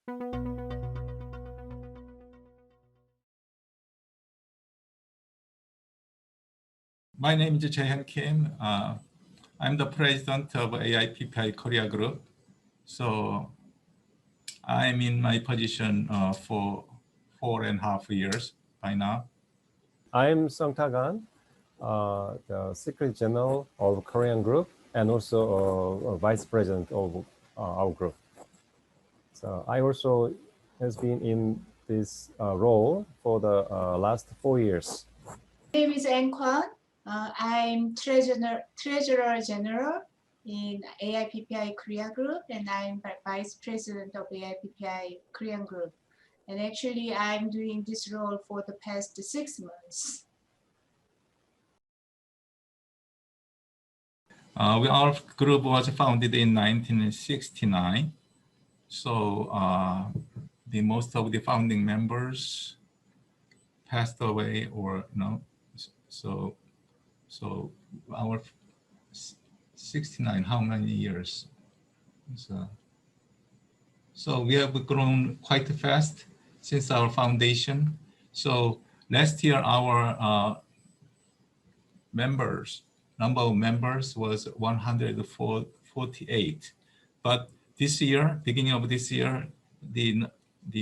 My name is Jaehyun Kim. I'm the president of AIPPI Korea Group. So I'm in my position for 4.5 years by now. I'm Sung Tagan, the Secretary General of Korean Group and also a Vice President of our group. So I also has been in this role for the last 4 years. My name is Anh Kwan. I'm Treasurer General in AIPPI Korea Group, and I'm Vice President of AIPPI Korean Group. And actually, I'm doing this role for the past 6 months. Our group was founded in 1969. So most of the founding members passed away, or no. So our 69, how many years? So we have grown quite fast since our foundation. So last year, our number of members was 148. But this year, beginning of this year, the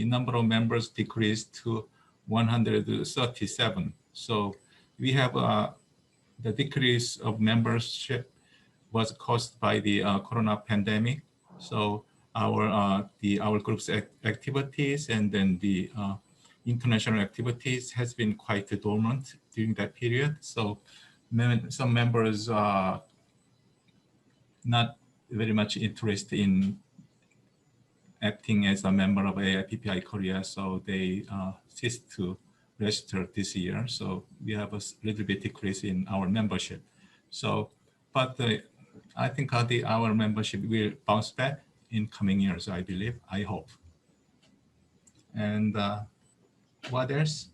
number of members decreased to 137. So we have the decrease of membership was caused by the corona pandemic. So our group's activities and then the international activities has been quite dormant during that period. So some members are not very much interested in acting as a member of AIPPI Korea, so they ceased to register this year. So we have a little bit decrease in our membership. So, but I think our membership will bounce back in coming years, I believe, I hope. And what else?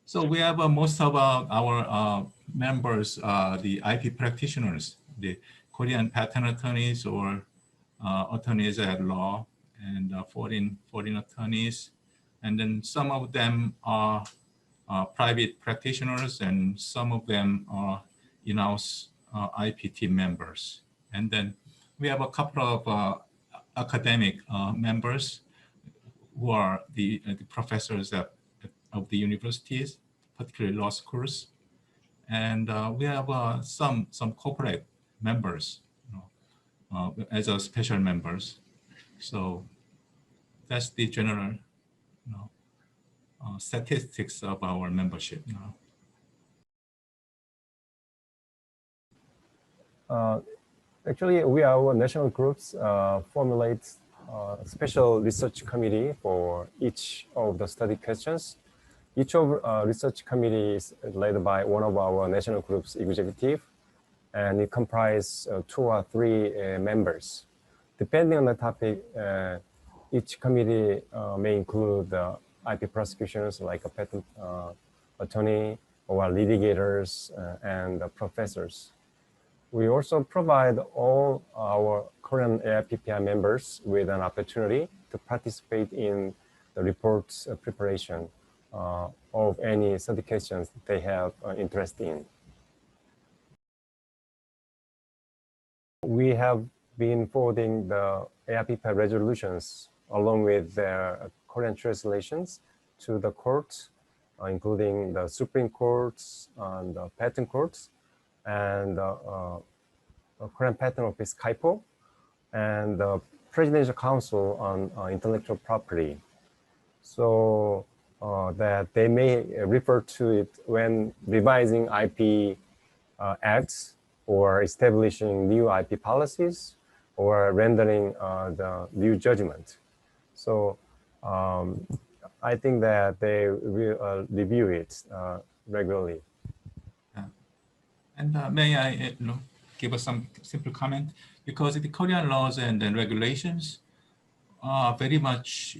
So we have most of our members, the IP practitioners, the Korean patent attorneys or attorneys at law, and foreign attorneys. And then some of them are private practitioners, and some of them are in-house IPT members. And then we have a couple of academic members who are the professors of the universities, particularly law schools. And we have some corporate members, as a special members. So that's the general statistics of our membership now. Actually, our national groups formulate a special research committee for each of the study questions. Each of research committee is led by one of our national groups executive, and it comprises 2 or 3 members. Depending on the topic, each committee may include IP prosecutions like a patent attorney or litigators and professors. We also provide all our Korean AIPPI members with an opportunity to participate in the report's preparation of any certifications they have interest in. We have been forwarding the AIPPI resolutions along with their Korean translations to the courts, including the Supreme Courts and the Patent Courts, and Korean Patent Office KAIPO, and the Presidential Council on Intellectual Property, so that they may refer to it when revising IP acts or establishing new IP policies or rendering the new judgment. So I think that they will review it regularly. Yeah. And may I give us some simple comment? Because the Korean laws and regulations are very much,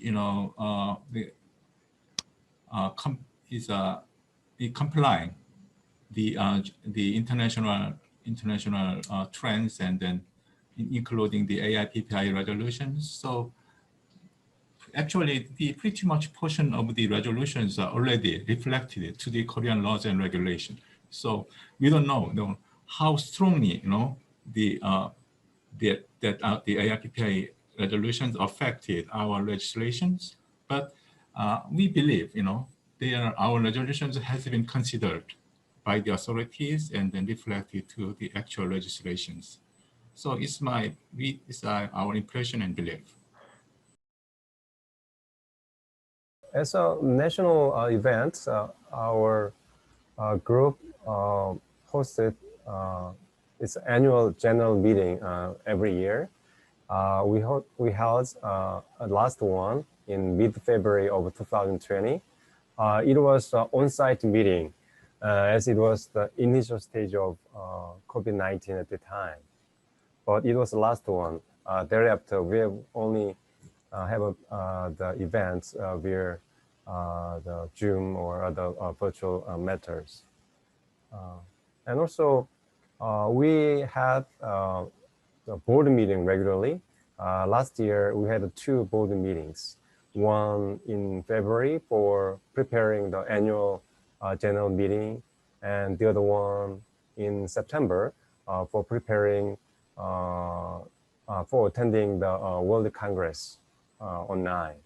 complying the international trends, and then including the AIPPI resolutions. So actually the pretty much portion of the resolutions are already reflected to the Korean laws and regulation. So we don't know, how strongly, the AIPPI resolutions affected our legislations, but we believe, our resolutions has been considered by the authorities and then reflected to the actual legislations. So it's our impression and belief. As a national event, our group hosted its annual general meeting every year. We held a last one in mid-February of 2020. It was an on-site meeting as it was the initial stage of COVID-19 at the time. But it was the last one. Thereafter, we have only have the events via the Zoom or other virtual methods. And also, we had the board meeting regularly. Last year, we had 2 board meetings, one in February for preparing the annual general meeting, and the other one in September for preparing for attending the World Congress online.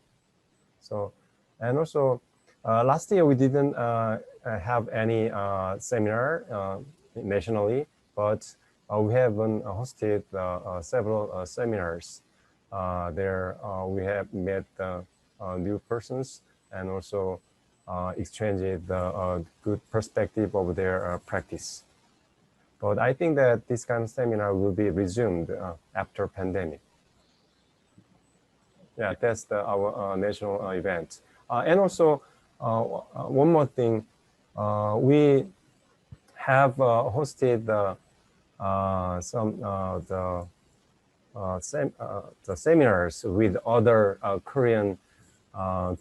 So, and also last year we didn't have any seminar nationally, but we have hosted several seminars. There we have met new persons and also exchanged the good perspective of their practice. But I think that this kind of seminar will be resumed after pandemic. Yeah, that's our national event. And also, one more thing, we have hosted some the seminars with other Korean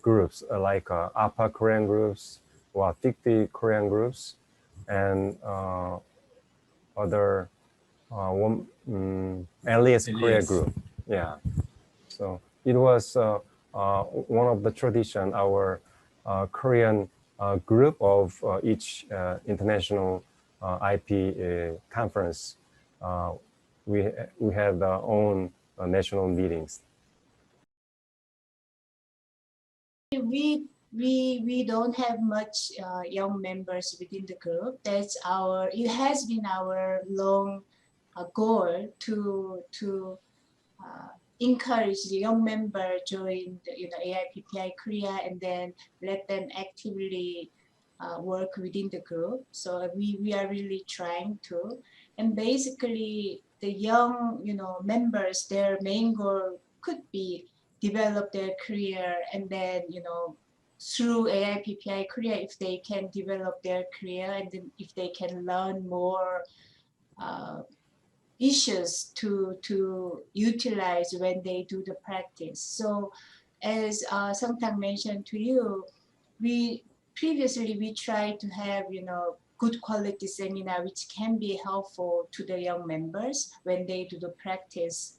groups like AIPPI Korean groups or AIPPI Korean groups and other Alias Korea group. Yeah, so it was one of the tradition, our Korean group of each international IP conference. We had our own national meetings. We don't have much young members within the group. It has been our long goal to encourage the young member join the AIPPI Korea and then let them actively work within the group. So we are really trying to, and basically the young members, their main goal could be develop their career, and then through AIPPI Korea, if they can develop their career and then if they can learn more issues to utilize when they do the practice. So as Sungtang mentioned to you, previously we tried to have good quality seminar which can be helpful to the young members when they do the practice,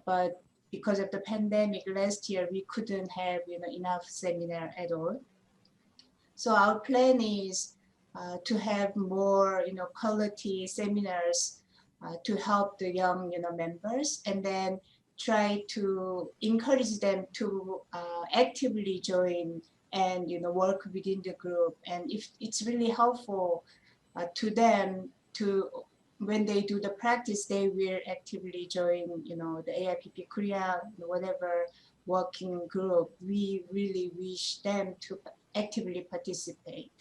but because of the pandemic last year we couldn't have enough seminar at all. So our plan is to have more quality seminars to help the young members, and then try to encourage them to actively join and work within the group. And if it's really helpful to them, when they do the practice, they will actively join the AIPPI Korea, whatever working group. We really wish them to actively participate.